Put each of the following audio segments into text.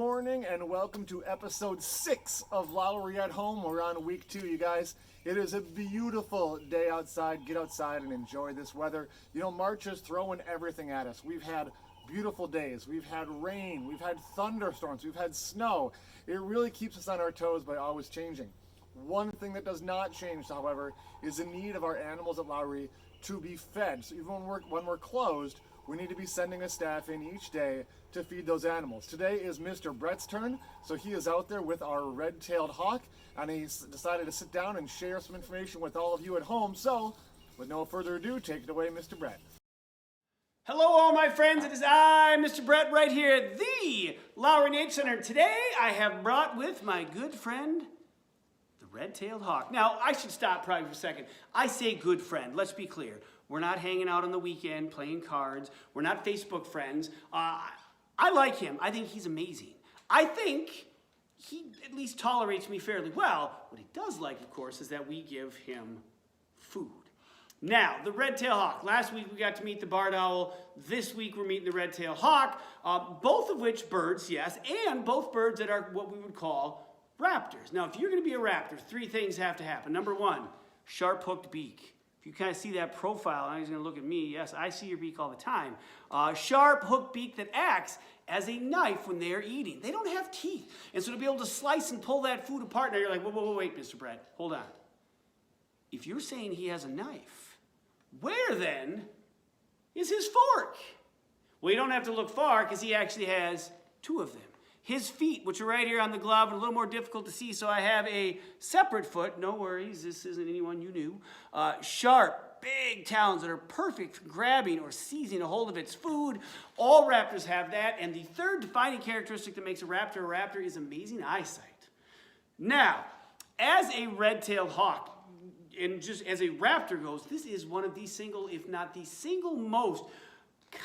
morning and welcome to episode 6 of Lowry at Home. We're on week 2, you guys. It is a beautiful day outside. Get outside and enjoy this weather. You know, March is throwing everything at us. We've had beautiful days. We've had rain. We've had thunderstorms. We've had snow. It really keeps us on our toes by always changing. One thing that does not change, however, is the need of our animals at Lowry to be fed. So even when we're closed, we need to be sending a staff in each day to feed those animals. Today is Mr. Brett's turn, so he is out there with our red-tailed hawk, and he's decided to sit down and share some information with all of you at home. So, with no further ado, take it away, Mr. Brett. Hello all my friends, it is I, Mr. Brett, right here at the LowryNC Center. Today I have brought with my good friend, the red-tailed hawk. Now, I should stop probably for a second. I say good friend, let's be clear. We're not hanging out on the weekend playing cards. We're not Facebook friends. I like him. I think he's amazing. I think he at least tolerates me fairly well. What he does like, of course, is that we give him food. Now, the red-tailed hawk. Last week we got to meet the barred owl. This week we're meeting the red-tailed hawk. Both of which birds, yes, and both birds that are what we would call raptors. Now, if you're going to be a raptor, 3 things have to happen. Number 1, sharp-hooked beak. If you kind of see that profile, and he's going to look at me, yes, I see your beak all the time. Sharp hooked beak that acts as a knife when they are eating. They don't have teeth. And so to be able to slice and pull that food apart, now you're like, whoa, wait, Mr. Brett, hold on. If you're saying he has a knife, where then is his fork? Well, you don't have to look far because he actually has 2 of them. His feet, which are right here on the glove, are a little more difficult to see, so I have a separate foot. No worries, this isn't anyone you knew. Sharp, big talons that are perfect for grabbing or seizing a hold of its food. All raptors have that, and the third defining characteristic that makes a raptor is amazing eyesight. Now, as a red-tailed hawk, and just as a raptor goes, this is one of the single, if not the single most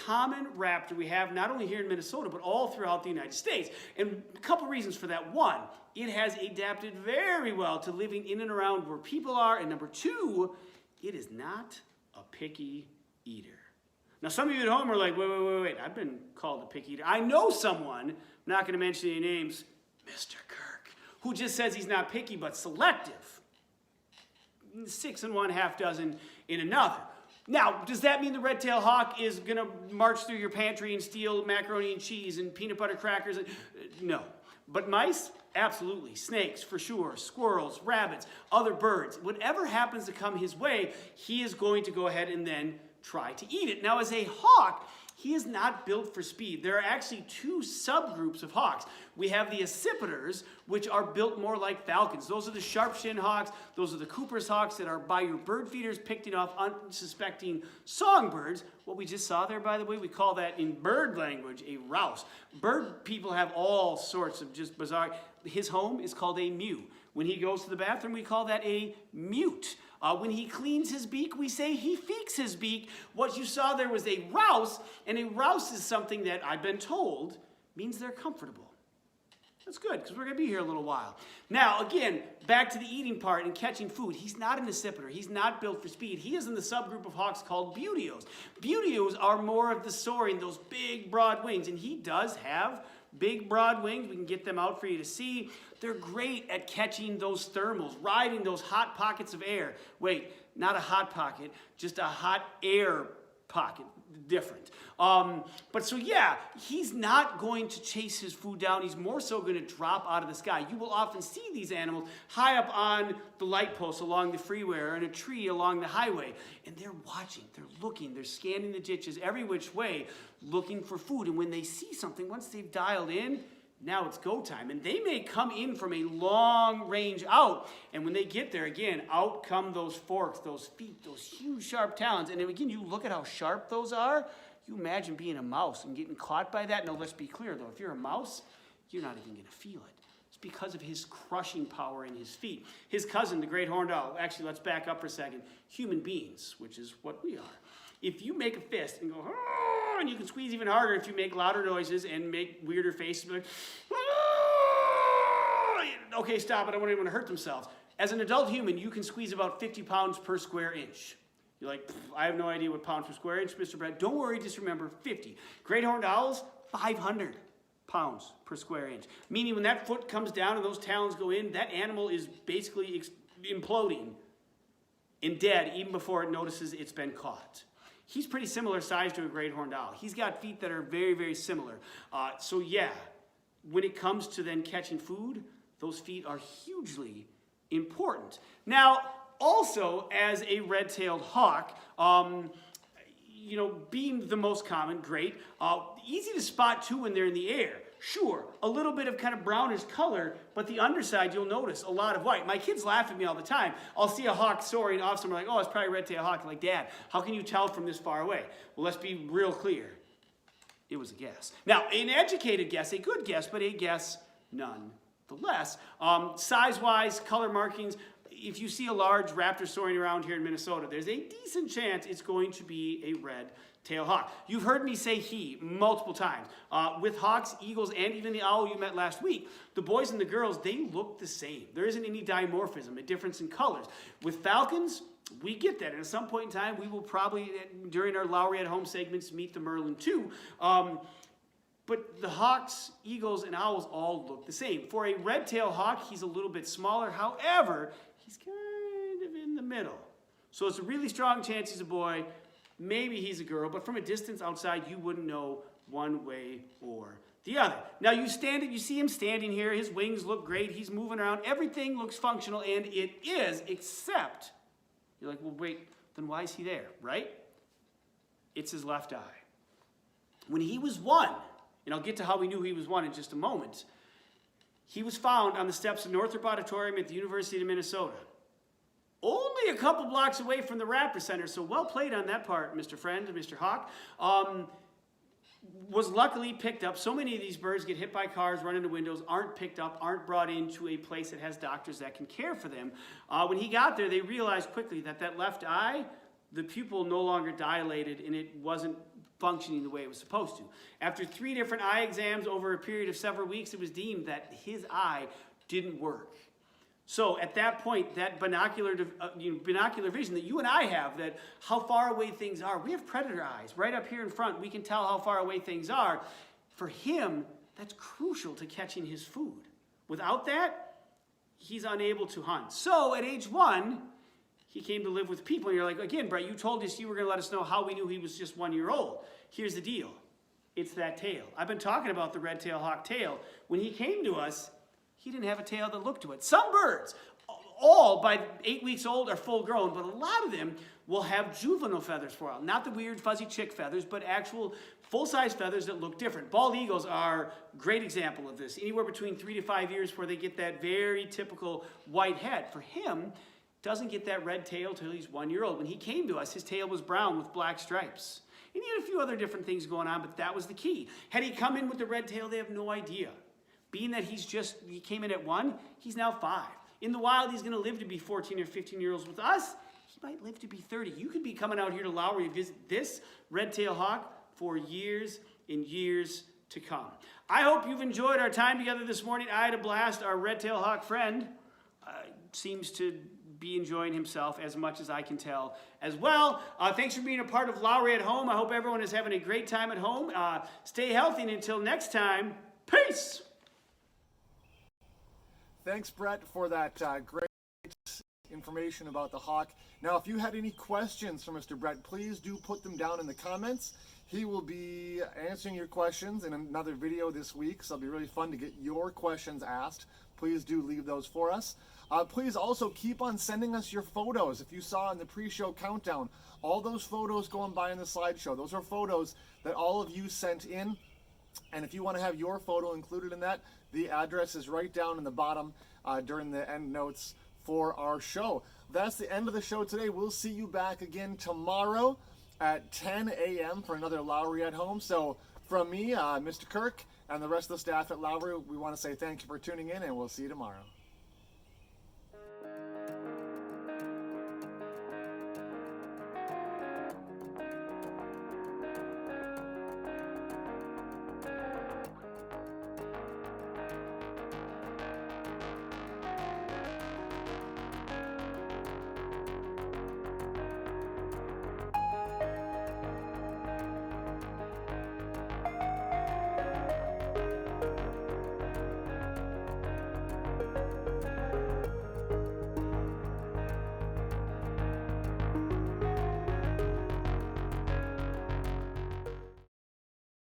common raptor we have, not only here in Minnesota, but all throughout the United States. And a couple reasons for that. 1, it has adapted very well to living in and around where people are. And number 2, it is not a picky eater. Now, some of you at home are like, wait, I've been called a picky eater. I know someone, I'm not going to mention any names, Mr. Kirk, who just says he's not picky, but selective. 6 in one, half dozen in another. Now, does that mean the red-tailed hawk is going to march through your pantry and steal macaroni and cheese and peanut butter crackers? No. But mice? Absolutely. Snakes, for sure. Squirrels, rabbits, other birds. Whatever happens to come his way, he is going to go ahead and then try to eat it. Now, as a hawk, he is not built for speed. There are actually 2 subgroups of hawks. We have the accipiters, which are built more like falcons. Those are the sharp-shinned hawks. Those are the Cooper's hawks that are by your bird feeders picking off unsuspecting songbirds. What we just saw there, by the way, we call that in bird language a rouse. Bird people have all sorts of just bizarre. His home is called a mew. When he goes to the bathroom, we call that a mute. When he cleans his beak, we say he feeks his beak. What you saw there was a rouse, and a rouse is something that I've been told means they're comfortable. That's good, because we're going to be here a little while. Now, again, back to the eating part and catching food. He's not an accipiter. He's not built for speed. He is in the subgroup of hawks called buteos. Buteos are more of the soaring, those big, broad wings, and he does have big, broad wings. We can get them out for you to see. They're great at catching those thermals, riding those hot pockets of air. Wait, not a hot pocket, just a hot air pocket. Different. But so yeah, he's not going to chase his food down. He's more so going to drop out of the sky. You will often see these animals high up on the light posts along the freeway or in a tree along the highway. And they're watching, they're looking, they're scanning the ditches every which way, looking for food. And when they see something, once they've dialed in, now it's go time. And they may come in from a long range out. And when they get there, again, out come those forks, those feet, those huge sharp talons. And then again, you look at how sharp those are. You imagine being a mouse and getting caught by that. No, let's be clear though. If you're a mouse, you're not even going to feel it. It's because of his crushing power in his feet. His cousin, the great horned owl, actually, let's back up for a second. Human beings, which is what we are. If you make a fist and go, oh, and you can squeeze even harder if you make louder noises and make weirder faces, like, oh, okay, stop, I don't want anyone to hurt themselves. As an adult human, you can squeeze about 50 pounds per square inch. You're like, I have no idea what pounds per square inch, Mr. Brett. Don't worry, just remember 50. Great horned owls, 500. pounds per square inch. Meaning when that foot comes down and those talons go in, that animal is basically imploding and dead even before it notices it's been caught. He's pretty similar size to a great horned owl. He's got feet that are very, very similar. So yeah, when it comes to then catching food, those feet are hugely important. Now, also as a red-tailed hawk, being the most common, great. Easy to spot too when they're in the air. Sure, a little bit of kind of brownish color, but the underside you'll notice a lot of white. My kids laugh at me all the time. I'll see a hawk soaring off somewhere like, oh, it's probably a red-tailed hawk. I'm like, Dad, how can you tell from this far away? Well, let's be real clear. It was a guess. Now, an educated guess, a good guess, but a guess nonetheless. Size-wise, color markings, if you see a large raptor soaring around here in Minnesota, there's a decent chance it's going to be a red-tailed hawk. You've heard me say he multiple times. With hawks, eagles, and even the owl you met last week, the boys and the girls, they look the same. There isn't any dimorphism, a difference in colors. With falcons, we get that. And at some point in time, we will probably, during our Lowry at Home segments, meet the Merlin too. But the hawks, eagles, and owls all look the same. For a red-tailed hawk, he's a little bit smaller. However, he's kind of in the middle. So it's a really strong chance he's a boy. Maybe he's a girl, but from a distance outside, you wouldn't know one way or the other. Now you see him standing here. His wings look great. He's moving around. Everything looks functional, and it is, except, you're like, well, wait, then why is he there, right? It's his left eye. When he was one, and I'll get to how we knew he was one in just a moment, he was found on the steps of Northrop Auditorium at the University of Minnesota. Only a couple blocks away from the Raptor Center, so well played on that part, Mr. Friend and Mr. Hawk. Was luckily picked up. So many of these birds get hit by cars, run into windows, aren't picked up, aren't brought into a place that has doctors that can care for them. When he got there, they realized quickly that that left eye, the pupil no longer dilated, and it wasn't functioning the way it was supposed to. After 3 different eye exams over a period of several weeks, it was deemed that his eye didn't work. So at that point, that binocular vision that you and I have, that how far away things are, we have predator eyes right up here in front. We can tell how far away things are. For him, that's crucial to catching his food. Without that, he's unable to hunt. So at age 1, he came to live with people. And you're like, again, Brett, you told us you were going to let us know how we knew he was just 1 year old. Here's the deal. It's that tail. I've been talking about the red-tailed hawk tail. When he came to us, he didn't have a tail that looked to it. Some birds, all by 8 weeks old, are full grown, but a lot of them will have juvenile feathers for a while. Not the weird fuzzy chick feathers, but actual full-size feathers that look different. Bald eagles are a great example of this. Anywhere between 3 to 5 years where they get that very typical white head. For him, doesn't get that red tail till he's 1 year old. When he came to us, his tail was brown with black stripes. And he had a few other different things going on, but that was the key. Had he come in with the red tail, they have no idea. Being that he came in at 1, he's now 5. In the wild, he's going to live to be 14 or 15 years old. With us, he might live to be 30. You could be coming out here to Lowry and visit this red-tailed hawk for years and years to come. I hope you've enjoyed our time together this morning. I had a blast. Our red-tailed hawk friend seems to be enjoying himself as much as I can tell as well. Thanks for being a part of Lowry at Home. I hope everyone is having a great time at home. Stay healthy, and until next time, peace! Thanks, Brett, for that great information about the hawk. Now, if you had any questions for Mr. Brett, please do put them down in the comments. He will be answering your questions in another video this week, so it'll be really fun to get your questions asked. Please do leave those for us. Please also keep on sending us your photos. If you saw in the pre-show countdown, all those photos going by in the slideshow, those are photos that all of you sent in. And if you want to have your photo included in that, the address is right down in the bottom during the end notes for our show. That's the end of the show today. We'll see you back again tomorrow at 10 a.m. for another Lowry at Home. So from me, Mr. Kirk, and the rest of the staff at Lowry, we want to say thank you for tuning in, and we'll see you tomorrow.